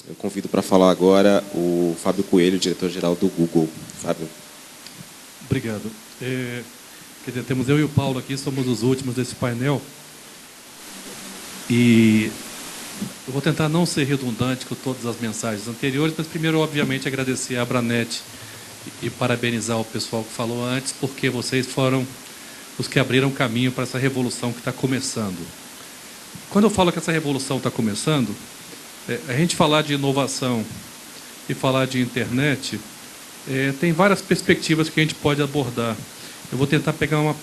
Eu convido para falar agora o Fábio Coelho, diretor-geral do Google. Fábio. Obrigado. Quer dizer, temos eu e o Paulo aqui, somos os últimos desse painel. E eu vou tentar não ser redundante com todas as mensagens anteriores, mas primeiro, obviamente, agradecer a Abranet e parabenizar o pessoal que falou antes, porque vocês foram os que abriram caminho para essa revolução que está começando. Quando eu falo que essa revolução está começando, a gente falar de inovação e falar de internet, tem várias perspectivas que a gente pode abordar. Eu vou tentar pegar um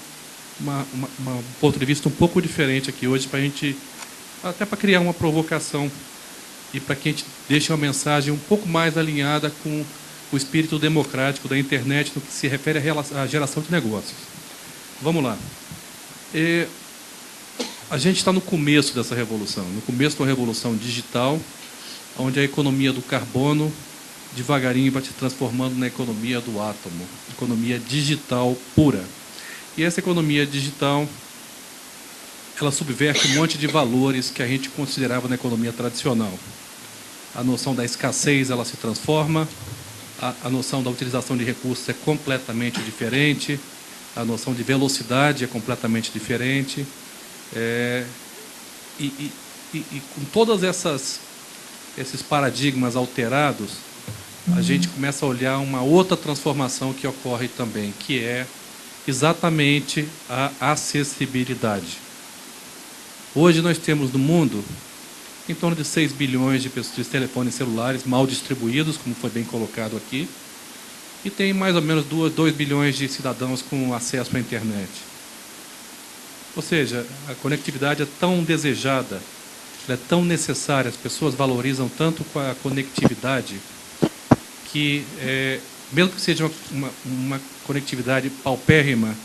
ponto de vista um pouco diferente aqui hoje, para a gente, até para criar uma provocação e para que a gente deixe uma mensagem um pouco mais alinhada com o espírito democrático da internet no que se refere à geração de negócios. Vamos lá. A gente está no começo dessa revolução, no começo de uma revolução digital, onde a economia do carbono devagarinho vai se transformando na economia do átomo, economia digital pura. E essa economia digital, ela subverte um monte de valores que a gente considerava na economia tradicional. A noção da escassez, ela se transforma, a noção da utilização de recursos é completamente diferente, a noção de velocidade é completamente diferente, e com todas esses paradigmas alterados, a gente começa a olhar uma outra transformação que ocorre também, que é exatamente a acessibilidade. Hoje nós temos no mundo em torno de 6 bilhões de telefones celulares mal distribuídos, como foi bem colocado aqui, e tem mais ou menos 2 bilhões de cidadãos com acesso à internet. Ou seja, a conectividade é tão desejada, ela é tão necessária, as pessoas valorizam tanto com a conectividade que, mesmo que seja uma conectividade paupérrima,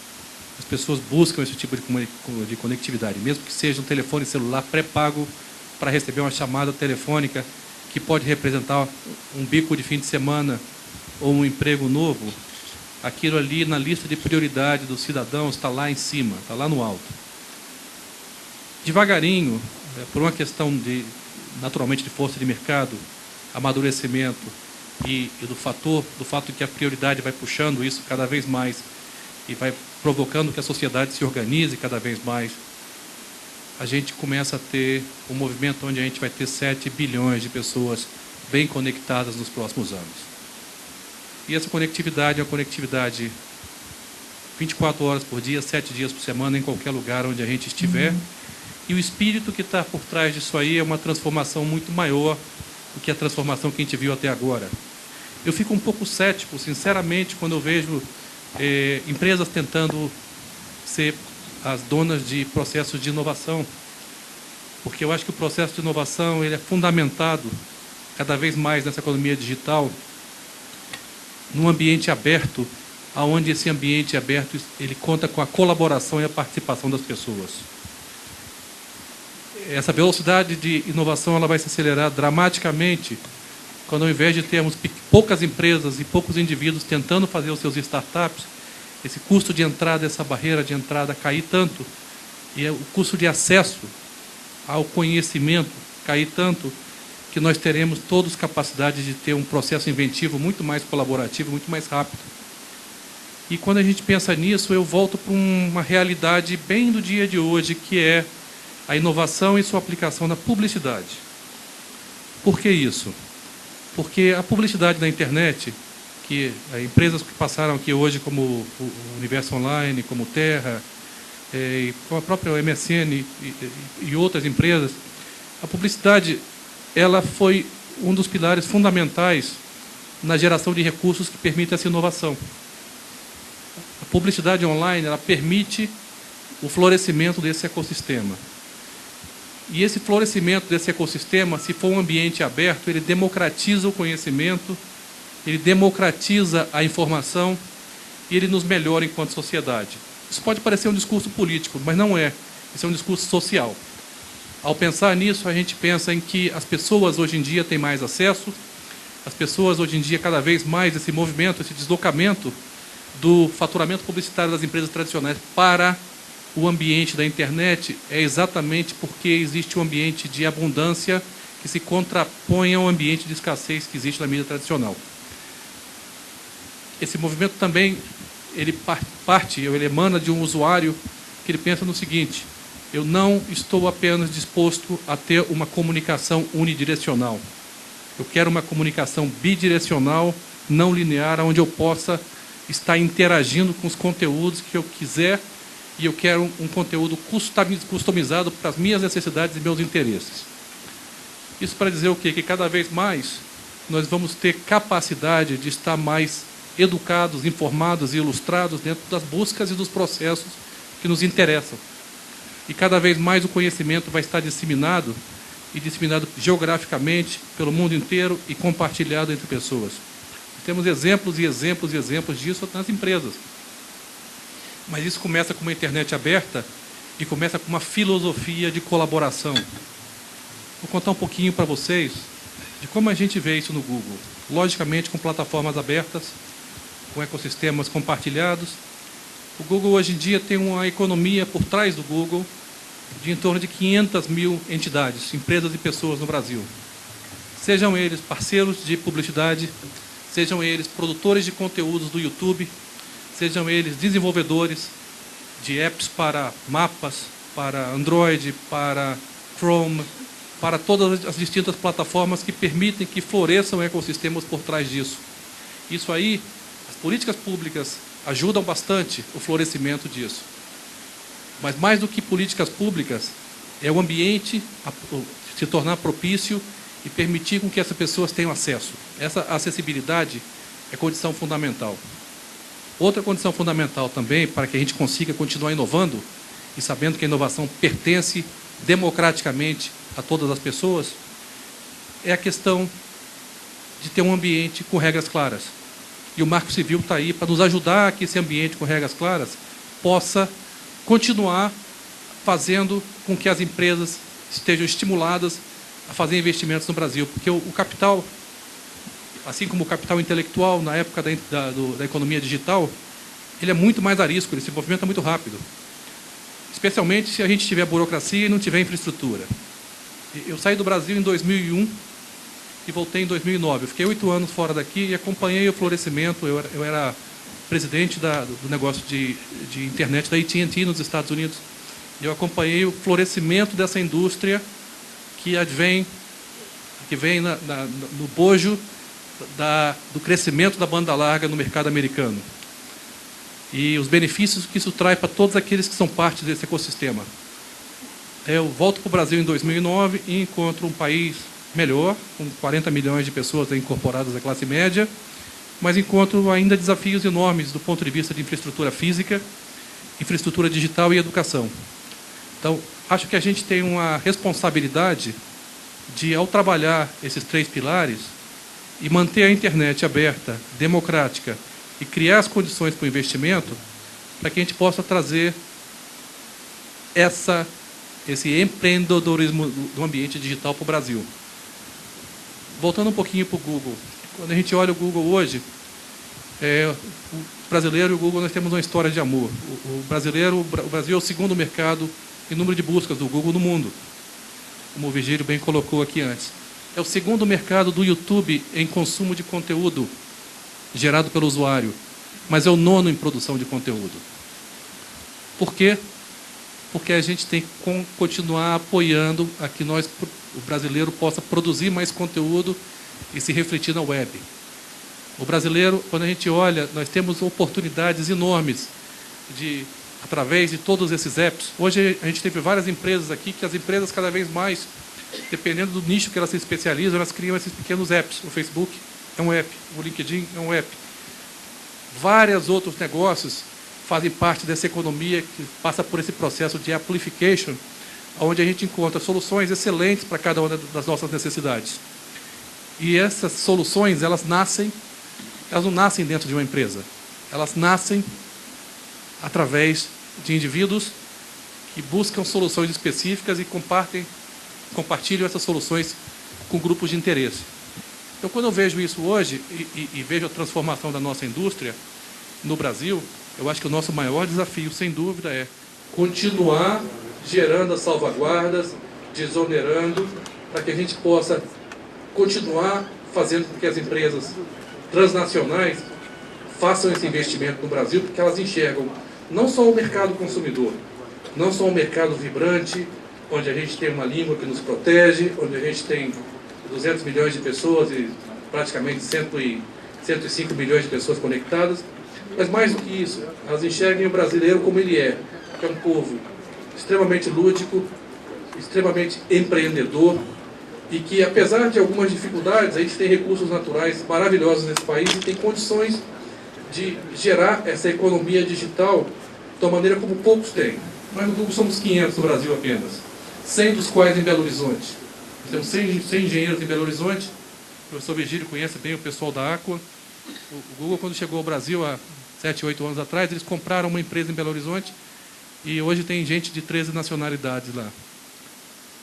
as pessoas buscam esse tipo de conectividade, mesmo que seja um telefone celular pré-pago para receber uma chamada telefônica que pode representar um bico de fim de semana ou um emprego novo, aquilo ali na lista de prioridade dos cidadãos está lá em cima, está lá no alto. Devagarinho, por uma questão naturalmente de força de mercado, amadurecimento e do fato de que a prioridade vai puxando isso cada vez mais e vai provocando que a sociedade se organize cada vez mais, a gente começa a ter um movimento onde a gente vai ter 7 bilhões de pessoas bem conectadas nos próximos anos. E essa conectividade é uma conectividade 24 horas por dia, 7 dias por semana, em qualquer lugar onde a gente estiver. E o espírito que está por trás disso aí é uma transformação muito maior do que a transformação que a gente viu até agora. Eu fico um pouco cético, sinceramente, quando eu vejo empresas tentando ser as donas de processos de inovação, porque eu acho que o processo de inovação ele é fundamentado cada vez mais nessa economia digital, num ambiente aberto, onde esse ambiente aberto ele conta com a colaboração e a participação das pessoas. Essa velocidade de inovação ela vai se acelerar dramaticamente quando, ao invés de termos poucas empresas e poucos indivíduos tentando fazer os seus startups, esse custo de entrada, essa barreira de entrada cair tanto, e o custo de acesso ao conhecimento cair tanto, que nós teremos todos capacidade de ter um processo inventivo muito mais colaborativo, muito mais rápido. E quando a gente pensa nisso, eu volto para uma realidade bem do dia de hoje, que é a inovação e sua aplicação na publicidade. Por que isso? Porque a publicidade na internet, que empresas que passaram aqui hoje, como o Universo Online, como Terra, e como a própria MSN e outras empresas, a publicidade ela foi um dos pilares fundamentais na geração de recursos que permite essa inovação. A publicidade online ela permite o florescimento desse ecossistema. E esse florescimento desse ecossistema, se for um ambiente aberto, ele democratiza o conhecimento, ele democratiza a informação e ele nos melhora enquanto sociedade. Isso pode parecer um discurso político, mas não é. Isso é um discurso social. Ao pensar nisso, a gente pensa em que as pessoas hoje em dia têm mais acesso, as pessoas hoje em dia, cada vez mais, esse movimento, esse deslocamento do faturamento publicitário das empresas tradicionais para o ambiente da internet é exatamente porque existe um ambiente de abundância que se contrapõe ao ambiente de escassez que existe na mídia tradicional. Esse movimento também, ele emana de um usuário que ele pensa no seguinte: eu não estou apenas disposto a ter uma comunicação unidirecional. Eu quero uma comunicação bidirecional, não linear, onde eu possa estar interagindo com os conteúdos que eu quiser, e eu quero um conteúdo customizado para as minhas necessidades e meus interesses. Isso para dizer o quê? Que cada vez mais nós vamos ter capacidade de estar mais educados, informados e ilustrados dentro das buscas e dos processos que nos interessam. E cada vez mais o conhecimento vai estar disseminado, e disseminado geograficamente pelo mundo inteiro e compartilhado entre pessoas. Temos exemplos e exemplos e exemplos disso nas empresas. Mas isso começa com uma internet aberta e começa com uma filosofia de colaboração. Vou contar um pouquinho para vocês de como a gente vê isso no Google. Logicamente, com plataformas abertas, com ecossistemas compartilhados. O Google hoje em dia tem uma economia por trás do Google de em torno de 500 mil entidades, empresas e pessoas no Brasil. Sejam eles parceiros de publicidade, sejam eles produtores de conteúdos do YouTube, sejam eles desenvolvedores de apps para mapas, para Android, para Chrome, para todas as distintas plataformas que permitem que floresçam ecossistemas por trás disso. Isso aí, as políticas públicas ajudam bastante o florescimento disso. Mas mais do que políticas públicas, é o ambiente se tornar propício e permitir com que essas pessoas tenham acesso. Essa acessibilidade é condição fundamental. Outra condição fundamental também, para que a gente consiga continuar inovando, e sabendo que a inovação pertence democraticamente a todas as pessoas, é a questão de ter um ambiente com regras claras. E o Marco Civil está aí para nos ajudar a que esse ambiente com regras claras possa continuar fazendo com que as empresas estejam estimuladas a fazer investimentos no Brasil. Porque o capital, assim como o capital intelectual na época da economia digital, ele é muito mais arisco, ele se movimenta muito rápido. Especialmente se a gente tiver burocracia e não tiver infraestrutura. Eu saí do Brasil em 2001 e voltei em 2009. Eu fiquei 8 anos fora daqui e acompanhei o florescimento. Eu era presidente do negócio de internet da AT&T nos Estados Unidos. Eu acompanhei o florescimento dessa indústria que vem no bojo do crescimento da banda larga no mercado americano. E os benefícios que isso traz para todos aqueles que são parte desse ecossistema. Eu volto para o Brasil em 2009 e encontro um país melhor, com 40 milhões de pessoas incorporadas à classe média, mas encontro ainda desafios enormes do ponto de vista de infraestrutura física, infraestrutura digital e educação. Então, acho que a gente tem uma responsabilidade de, ao trabalhar esses 3 pilares e manter a internet aberta, democrática e criar as condições para o investimento, para que a gente possa trazer esse empreendedorismo do ambiente digital para o Brasil. Voltando um pouquinho para o Google. Quando a gente olha o Google hoje, o brasileiro e o Google, nós temos uma história de amor. O Brasil é o segundo mercado em número de buscas do Google no mundo, como o Vigílio bem colocou aqui antes. É o segundo mercado do YouTube em consumo de conteúdo gerado pelo usuário, mas é o 9º em produção de conteúdo. Por quê? Porque a gente tem que continuar apoiando a que o brasileiro possa produzir mais conteúdo e se refletir na web. O brasileiro, quando a gente olha, nós temos oportunidades enormes através de todos esses apps. Hoje a gente teve várias empresas aqui, que as empresas cada vez mais, dependendo do nicho que elas se especializam, elas criam esses pequenos apps. O Facebook é um app, o LinkedIn é um app. Vários outros negócios fazem parte dessa economia que passa por esse processo de amplification, onde a gente encontra soluções excelentes para cada uma das nossas necessidades. E essas soluções, elas não nascem dentro de uma empresa. Elas nascem através de indivíduos que buscam soluções específicas e compartilham essas soluções com grupos de interesse. Então, quando eu vejo isso hoje e vejo a transformação da nossa indústria no Brasil, eu acho que o nosso maior desafio, sem dúvida, é continuar gerando as salvaguardas, desonerando para que a gente possa continuar fazendo com que as empresas transnacionais façam esse investimento no Brasil, porque elas enxergam não só o mercado consumidor, não só um mercado vibrante, onde a gente tem uma língua que nos protege, onde a gente tem 200 milhões de pessoas e praticamente 105 milhões de pessoas conectadas, mas mais do que isso, elas enxergam o brasileiro como ele é, que é um povo extremamente lúdico, extremamente empreendedor, e que, apesar de algumas dificuldades, a gente tem recursos naturais maravilhosos nesse país e tem condições de gerar essa economia digital de uma maneira como poucos têm. Nós no Google somos 500 no Brasil apenas, 100 dos quais em Belo Horizonte. Nós temos 100 engenheiros em Belo Horizonte. O professor Virgílio conhece bem o pessoal da Aqua. O Google, quando chegou ao Brasil há 7, 8 anos atrás, eles compraram uma empresa em Belo Horizonte e hoje tem gente de 13 nacionalidades lá,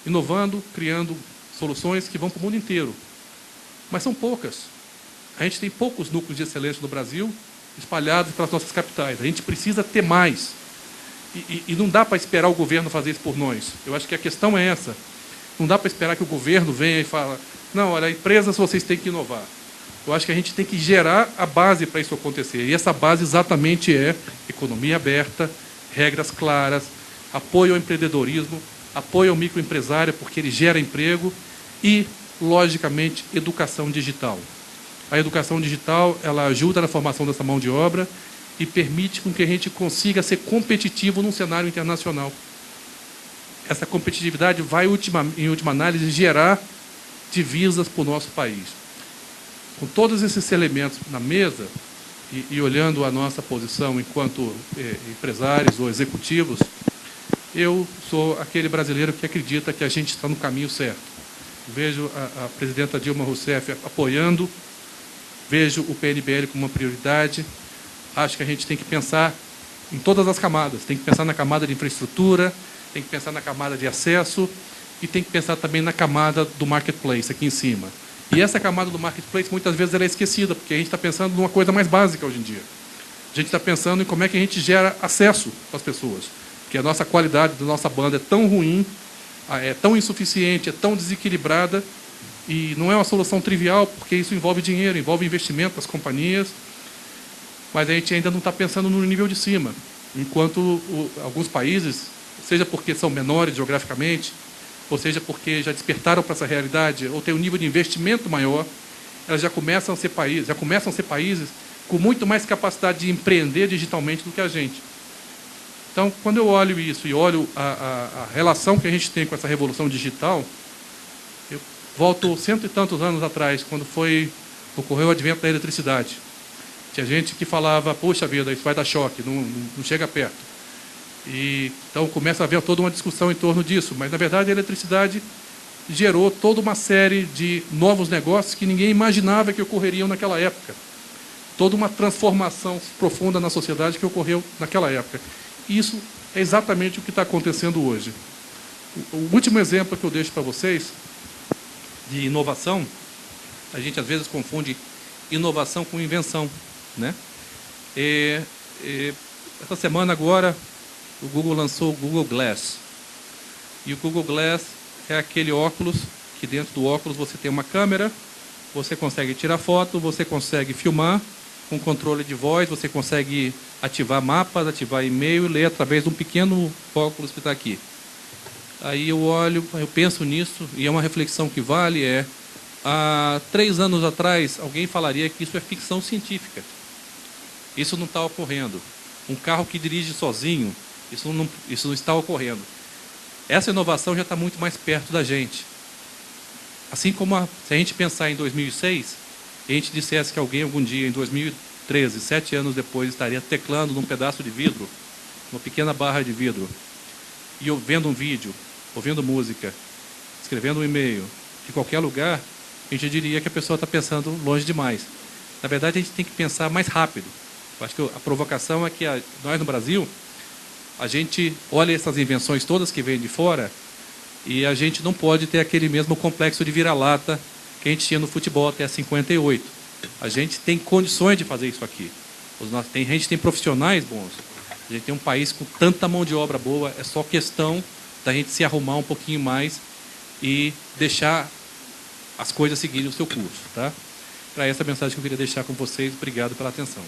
inovando, criando soluções que vão para o mundo inteiro. Mas são poucas. A gente tem poucos núcleos de excelência no Brasil espalhados pelas nossas capitais. A gente precisa ter mais. E não dá para esperar o governo fazer isso por nós. Eu acho que a questão é essa. Não dá para esperar que o governo venha e fale, não, olha, empresas vocês têm que inovar. Eu acho que a gente tem que gerar a base para isso acontecer. E essa base exatamente é economia aberta, regras claras, apoio ao empreendedorismo, apoio ao microempresário, porque ele gera emprego, e, logicamente, educação digital. A educação digital, ela ajuda na formação dessa mão de obra e permite com que a gente consiga ser competitivo num cenário internacional. Essa competitividade vai, em última análise, gerar divisas para o nosso país. Com todos esses elementos na mesa, e olhando a nossa posição enquanto empresários ou executivos, eu sou aquele brasileiro que acredita que a gente está no caminho certo. Vejo a presidenta Dilma Rousseff apoiando, vejo o PNBL como uma prioridade. Acho que a gente tem que pensar em todas as camadas. Tem que pensar na camada de infraestrutura, tem que pensar na camada de acesso e tem que pensar também na camada do marketplace, aqui em cima. E essa camada do marketplace, muitas vezes, ela é esquecida, porque a gente está pensando numa coisa mais básica hoje em dia. A gente está pensando em como é que a gente gera acesso para as pessoas. Porque a nossa qualidade da nossa banda é tão ruim, é tão insuficiente, é tão desequilibrada, e não é uma solução trivial, porque isso envolve dinheiro, envolve investimento das companhias, mas a gente ainda não está pensando no nível de cima. Enquanto alguns países, seja porque são menores geograficamente, ou seja porque já despertaram para essa realidade, ou têm um nível de investimento maior, elas já começam a ser países com muito mais capacidade de empreender digitalmente do que a gente. Então, quando eu olho isso e olho a relação que a gente tem com essa revolução digital, eu volto 100 e tantos anos atrás, quando ocorreu o advento da eletricidade. Tinha gente que falava, poxa vida, isso vai dar choque, não chega perto. E, então começa a haver toda uma discussão em torno disso, mas na verdade a eletricidade gerou toda uma série de novos negócios que ninguém imaginava que ocorreriam naquela época. Toda uma transformação profunda na sociedade que ocorreu naquela época. E isso é exatamente o que está acontecendo hoje. O último exemplo que eu deixo para vocês de inovação, a gente às vezes confunde inovação com invenção, né? Essa semana agora o Google lançou o Google Glass. E o Google Glass é aquele óculos que dentro do óculos você tem uma câmera, você consegue tirar foto, você consegue filmar com controle de voz, você consegue ativar mapas, ativar e-mail, ler através de um pequeno óculos que está aqui. Aí eu olho, eu penso nisso, e é uma reflexão que vale, há 3 anos atrás, alguém falaria que isso é ficção científica. Isso não está ocorrendo. Um carro que dirige sozinho, isso não está ocorrendo. Essa inovação já está muito mais perto da gente. Assim como se a gente pensar em 2006, e a gente dissesse que alguém algum dia, em 2013, 7 anos depois, estaria teclando num pedaço de vidro, uma pequena barra de vidro, e vendo um vídeo, ouvindo música, escrevendo um e-mail, de qualquer lugar, a gente diria que a pessoa está pensando longe demais. Na verdade, a gente tem que pensar mais rápido. Eu acho que a provocação é que nós, no Brasil, a gente olha essas invenções todas que vêm de fora e a gente não pode ter aquele mesmo complexo de vira-lata que a gente tinha no futebol até 58. A gente tem condições de fazer isso aqui. A gente tem profissionais bons. A gente tem um país com tanta mão de obra boa. É só questão da gente se arrumar um pouquinho mais e deixar as coisas seguirem o seu curso. Tá? Para essa mensagem que eu queria deixar com vocês. Obrigado pela atenção.